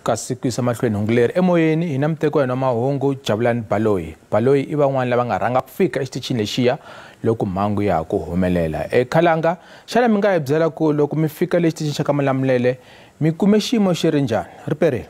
kasi ku yisa mahlweni hungu leri emoyeni hina muteki wa Mahungu Jabulani Baloi. Baloi i van'wana lava nga rhanga ku fika exitichini lexiya loko mhangu ya ku humelela. Khalanga xana mi nga hi byela ku loko mi fika le xitichini xa ka Malamulele mi kume xiyimo xi ri njhani? Ri perile?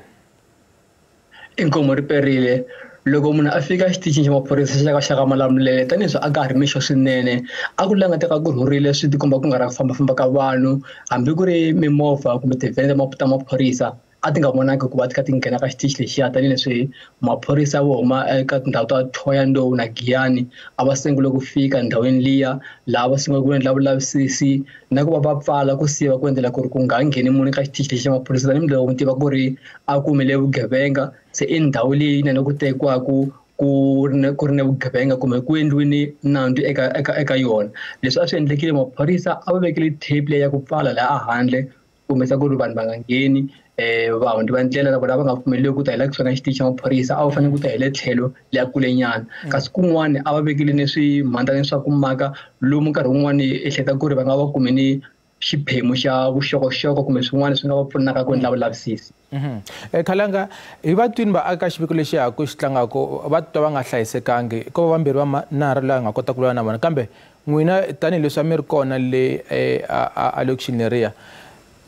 Inkomo ri perile. Loko munhu a fika exitichini xa maphorisa xa ka Malamulele tanihileswi a nga ha ri mixo swinene a ku langateka ku rhurile swi tikomba ku nga ri ku fambafamba ka vanhu hambi ku ri mimovha kumbe tivhene ta maphorisa a ti nga vonangi ku va ti kha ti nghena ka xitichi lexiya tanihileswi maphorisa vo huma eka tindhawu ta Thohoyandou na Giyani a va sungule ku fika ndhawini liya laha va sungule ku endla vulavisisi na ku va va pfala ku siva ku endlela ku ri ku nga ngheni munhu ka xitichi lexi xa maphorisa tanihiloko mi tiva ku ri a kumele vugevenga se i ndhawu leyi inene ku tekiwaku ku ri ne vugevenga kumbe ku endliwini nandzu eka yona. Leswi a swi endlekile maphorisa a va vekile table ya ku pfala laha a handle kumbe sa ku ri vanhu va nga ngheni vanhu va ndlela na vona va nga pfumeleli ku ta hela kusona xitichi xa maphorisa a va fanele ku ta hela tlhelo leya kule nyana kasi kun'wana a va vekile ni swimhandlani swa ku maka lomu nkarhi wun'wani ehleketa ku ri va nga va kumeni xiphemu xa vuxokoxoko kumbe swin'wana swi nga va pfunaka ku endla vulavisisi. Khalanga hi vatwini va aka xiviko lexi haku xi tlangaka va twa va nga hlayisekangi ko va vambirhi va manharhu laha nga kota ku vulavula na vona kambe n'wina tanihileswi a mi ri kona le a location leriya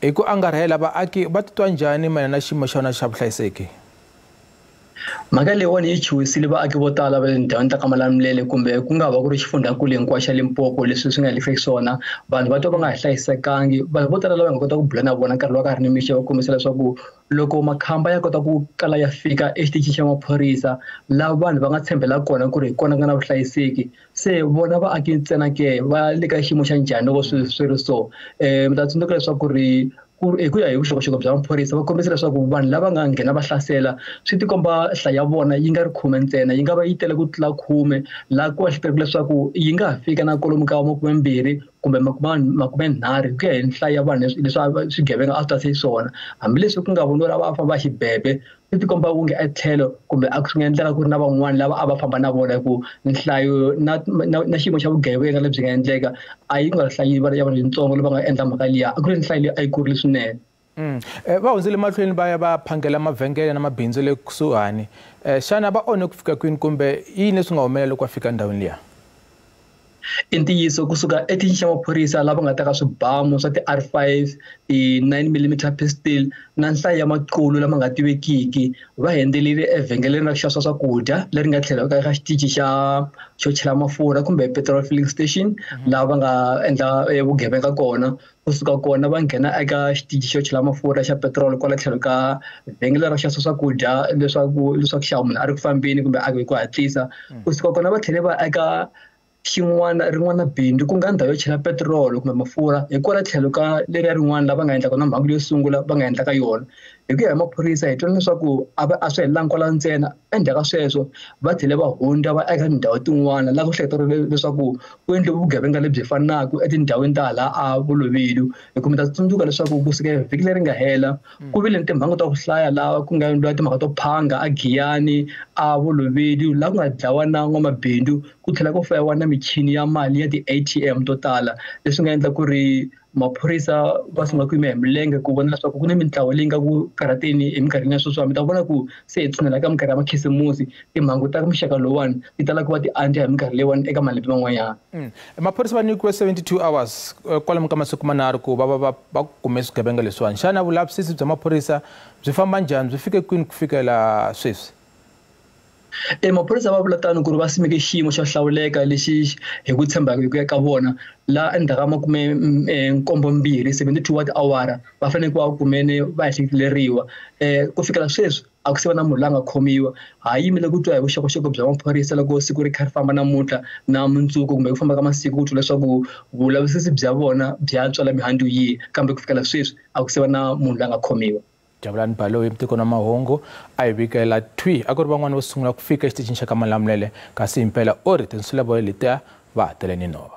hi ku angarhela vaaki va titwa njhani mayelana na xiyimo xa vona xa vuhlayiseki? Mhaka leyiwani yi chuhisile vaaki vo tala va le ndhawini ta ka Malamulele kumbe ku nga va ku ri xifundzankulu hinkwaxo xa Limpopo leswi swi nga hehleki swona vanhu va twa va nga hlayisekangi vanhu vo tala lava nga kota ku bula na vona nkarhi lowu ka ha ri ni mixo va kombisa leswaku loko makhamba ya kota ku kala ya fika exitichi xa maphorisa laha vanhu va nga tshembela kona ku ri hi kona ku nga na vuhlayiseki se vona vaaki ntsena ke va le ka xiyimo xa njhani loko swi ri so mi ta tsundzuka leswaku ri hi ku ya hi vuxokoxoko bya maphorisa va kombisa leswaku vanhu lava nga nghena va hlasela swi tikomba nhlayo ya vona yi nga ri 10 ntsena yi nga va yi tele ku tlula 10 laha ku ehleketaka leswaku yi nga ha fika na kwalomu ka 20 kumbe 30 ku ya hi nhlayo ya vanhu leswi swigevenga a swi ta se swona hambileswi ku nga voniwa lava a famba xibebe swi tikomba ku nge etlhelo kumbe a swi nga endleka ku ri na van'wana lava a va famba na vona hi ku nhlayo na xiyimo xa vugevenga lebyi nga endleka a yi nga hlayi ya vanhu litsongo lava nga endla mhaka liya a ku ri nhlayo leyi a yi kurile swinene. Va hundzile mahlweni va ya va phangela mavhengele na mabindzu le kusuhani xana va onhe ku fika kwini kumbe yini leswi nga humelela loko va fika ndhawini liya? I ntiyiso kusuka exitichini xa maphorisa lava nga teka swibamu swa ti-R5 ti-9mm pistol na nhlayo ya maqulu lama nga tivekiki va endzelile evhengeleni ra ku xavisa swakudya leri nga tlhela ka xitichi xo chela mafurha kumbe petrol filling station laha va nga endla vugevenga kona kusuka kona va nghena eka xitichi xo chela mafurha xa petrol kwala tlhelo ka vhengele ra ku xavisa swakudya leswaku xava munhu a ri ku fambeni kumbe a hi ku hatlisa kusuka kona va tlhele va eka rin'wana bindzu ku nga ndhawu yo chela petrol kumbe mafurha hi kwala tlhelo ka leriya rin'wana lava nga endla kona mhangu leyo sungula va nga endla ka yona hi ku ya hi maphorisa hi twana leswaku a swi helangi kwala ntsena endzhaku ka sweswo va tlhele va hundza va eka tindhawu tin'wana laha ku hleketa leswaku ku endliwe vugevenga lebyi fanaka etindhawini ta hala a Bolobedu hi ku mi ta tsundzuka leswaku kusuka vhiki leri nga hela ku vile ni timhangu ta ku hlaya laha ku nga endliwa timhaka to phanga a Giyani a Bolobedu laha ku nga dlawa na n'wamabindzu ku tlhela ku fayiwa na michini ya mali ya ti-ATM to tala leswi nga endla ku ri maphorisa va sungula ku yima hi milenge ku vona leswaku ku na mitlawa leyi nga ku karhateni eminkarhini ya sweswiwa mi ta vona ku se hi tshunela ka minkarhi ya makhisimusi timhangu ta muxaka lowani ti tala ku va ti andza hi minkarhi leyiwani eka malembe man'wanyana. Maphorisa va nyikiwe 72 hours kwalomu ka masiku manharhu ku va kume swigevenga leswiwani xana vulavisisi bya maphorisa byi famba njhani byi fike kwini ku fikela sweswi? Maphorisa va vula tano ku ri va simeke xiyimo xo hlawuleka lexi hi ku tshembaka hi ku ya ka vona laha endzhaku ka 72 wa tiawara va fanele ku va kumene va ehleketeleriwa ku fikela sweswi a ku se va na munhu la nga khomiwa ha yimile ku twa hi vuxokoxoko bya maphorisa loko siku ri kha ri famba namuntlha na mundzuku kumbe ku famba ka masiku ku twa leswaku vulavisisi bya vona bya tswala mihandzu yihi kambe ku fikela sweswi a ku se va na munhu la nga khomiwa. Jabulani Baloi muteki wa Mahungu a hi vikela twi a ku ri van'wana vo sungula ku fika exitichini xa ka Malamulele kasi impela o ri tinsulavoya letiya va ha tele ni nhova.